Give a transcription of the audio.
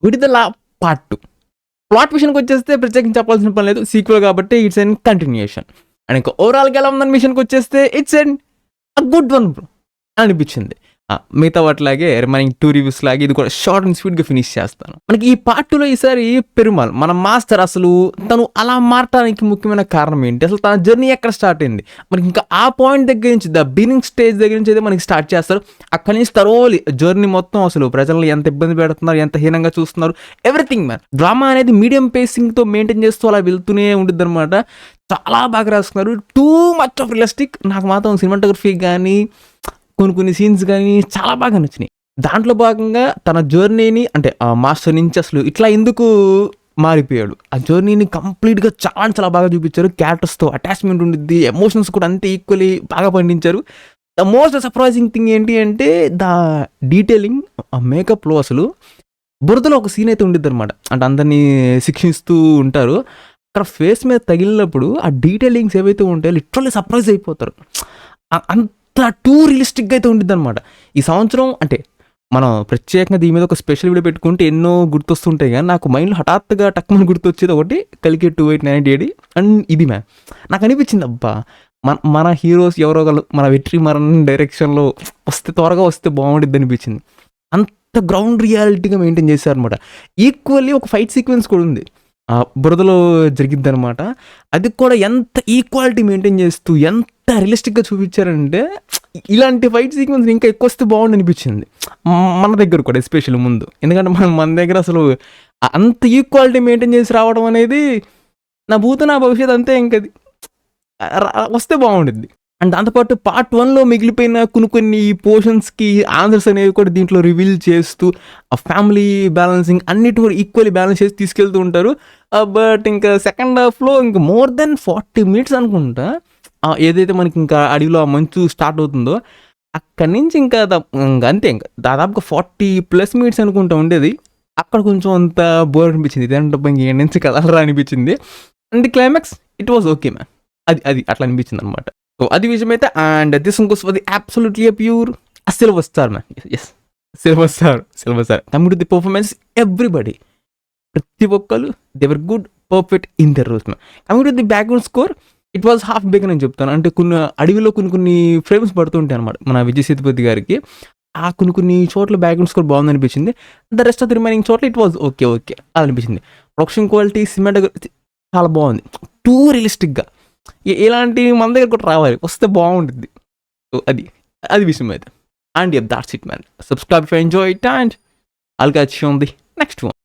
విడుదల part 2. Plot విషయానికొచ్చేస్తే ప్రత్యేకించి చెప్పాల్సిన పని లేదు. సీక్వెల్ కాబట్టి ఇట్స్ ఎన్ కంటిన్యూయేషన్. అండ్ ఇంకా ఓవరాల్‌గా ఎలా ఉందని విషయానికొచ్చేస్తే it's an good one bro అనిపించింది. మిగతా వాటిలాగే రిమైనింగ్ 2 రివ్యూస్ లాగే ఇది కూడా షార్ట్ అండ్ స్వీట్‌గా ఫినిష్ చేస్తాను. మనకి ఈ పార్ట్ 2లో ఈసారి పెరుమాల్ మన మాస్టర్ అసలు తను అలా మారటానికి ముఖ్యమైన కారణం ఏంటి? అసలు తన జర్నీ ఎక్కడ స్టార్ట్ అయింది? మనకి ఇంకా ఆ పాయింట్ దగ్గర నుంచి ద బిగినింగ్ స్టేజ్ దగ్గర నుంచి అయితే మనకి స్టార్ట్ చేస్తారు. అక్కడి నుంచి తరోలి జర్నీ మొత్తం అసలు ప్రజల్ని ఎంత ఇబ్బంది పెడుతున్నారు, ఎంత హీనంగా చూస్తున్నారు, ఎవ్రీథింగ్ మ్యాన్. డ్రామా అనేది మీడియం పేసింగ్‌తో మెయింటైన్ చేస్తూ అలా వెళ్తూనే ఉండిద్దనమాట. చాలా బాగా రాసుకున్నారు. Too much of realistic. నాకు మాత్రం సినిమాటోగ్రఫీ గానీ కొన్ని సీన్స్ కానీ చాలా బాగా నచ్చినాయి. దాంట్లో భాగంగా తన జర్నీని అంటే మాస్టర్ నుంచి అసలు ఇట్లా ఎందుకు మారిపోయాడు, ఆ జర్నీని కంప్లీట్గా చాలా బాగా చూపించారు. క్యారెక్టర్స్తో అటాచ్మెంట్ ఉండిద్ది, ఎమోషన్స్ కూడా అంతే ఈక్వల్లీ బాగా పండించారు. ద మోస్ట్ సర్ప్రైజింగ్ థింగ్ ఏంటి అంటే ద డీటెయిలింగ్, ఆ మేకప్లో అసలు బురదలో ఒక సీన్ అయితే ఉండిద్ది అనమాట. అంటే అందరినీ శిక్షిస్తూ ఉంటారు. అక్కడ ఫేస్ మీద తగిలినప్పుడు ఆ డీటెయిలింగ్స్ ఏవైతే ఉంటాయో లిటరల్లీ సర్ప్రైజ్ అయిపోతారు. అంత టూ రియలిస్టిక్గా అయితే ఉండిద్ది అనమాట. ఈ సంవత్సరం అంటే మనం ప్రత్యేకంగా దీని మీద ఒక స్పెషల్ వీడియో పెట్టుకుంటే ఎన్నో గుర్తొస్తుంటాయి, కానీ నాకు మైండ్లో హఠాత్తుగా టక్కుమని గుర్తొచ్చేది ఒకటి కలికి 2898 అండ్ ఇది మ్యామ్. నాకు అనిపించింది అబ్బా మన హీరోస్ ఎవరో ఒకరు మన వెట్రిమారన్ డైరెక్షన్లో త్వరగా వస్తే బాగుండిద్ది అనిపించింది. అంత గ్రౌండ్ రియాలిటీగా మెయింటైన్ చేశారనమాట. ఈక్వల్లీ ఒక ఫైట్ సీక్వెన్స్ కూడా ఉంది, బురదలో జరిగిద్ది అనమాట. అది కూడా ఎంత ఈక్వాలిటీ మెయింటైన్ చేస్తూ ఎంత రియలిస్టిక్గా చూపించారంటే ఇలాంటి ఫైట్ సీక్వెన్స్ ఇంకా ఎక్కువ వస్తే బాగుండి అనిపించింది మన దగ్గర కూడా, ఎస్పెషల్లీ ముందు. ఎందుకంటే మన దగ్గర అసలు అంత ఈక్వాలిటీ మెయింటైన్ చేసి రావడం అనేది నా భవిష్యత్ అంతే. ఇంకది వస్తే బాగుండిద్ది. అండ్ దాంతోపాటు పార్ట్ 1లో మిగిలిపోయిన కొన్ని పోర్షన్స్కి ఆన్సర్స్ అనేవి కూడా దీంట్లో రివీల్ చేస్తూ ఆ ఫ్యామిలీ బ్యాలెన్సింగ్ అన్నిటి కూడా ఈక్వల్లీ బ్యాలెన్స్ చేసి తీసుకెళ్తూ ఉంటారు. బట్ ఇంకా సెకండ్ హాఫ్లో ఇంకా మోర్ దెన్ 40 minutes అనుకుంటా ఏదైతే మనకి ఇంకా అడవిలో ఆ మంచు స్టార్ట్ అవుతుందో అక్కడి నుంచి ఇంకా అంతే, ఇంకా దాదాపుగా 40+ minutes అనుకుంటా ఉండేది. అక్కడ కొంచెం అంత బోర్ అనిపించింది, ఇదేంటే ఇంక నుంచి కదలరా అనిపించింది. And climax it was okay man, అది అట్లా అనిపించింది అనమాట. సో అది విషయం అయితే. And this one goes for the absolutely pure silver star man. Yes, silver star. Coming to the performance, everybody ప్రతి ఒక్కరు they were good, perfect in their roles man. Coming to the background score, it was half bake అని చెప్తాను. అంటే అడవిలో కొన్ని frames పడుతుంటాయి అనమాట మన విజయ్ సేతుపతి గారికి. ఆ కొన్ని చోట్ల బ్యాక్గ్రౌండ్ స్కోర్ బాగుంది అనిపించింది. The rest of the remaining చోట్ల ఇట్ వాజ్ ఓకే అలా అనిపించింది. ప్రొడక్షన్ క్వాలిటీ, సినిమాటోగ్రఫీ చాలా బాగుంది, టూ రియలిస్టిక్గా. ఇలాంటి మన దగ్గర కూడా రావాలి, వస్తే బాగుంటుంది. సో అది విషయం అయితే. And that's it man. Subscribe if you enjoy it and I'll catch you on the next one.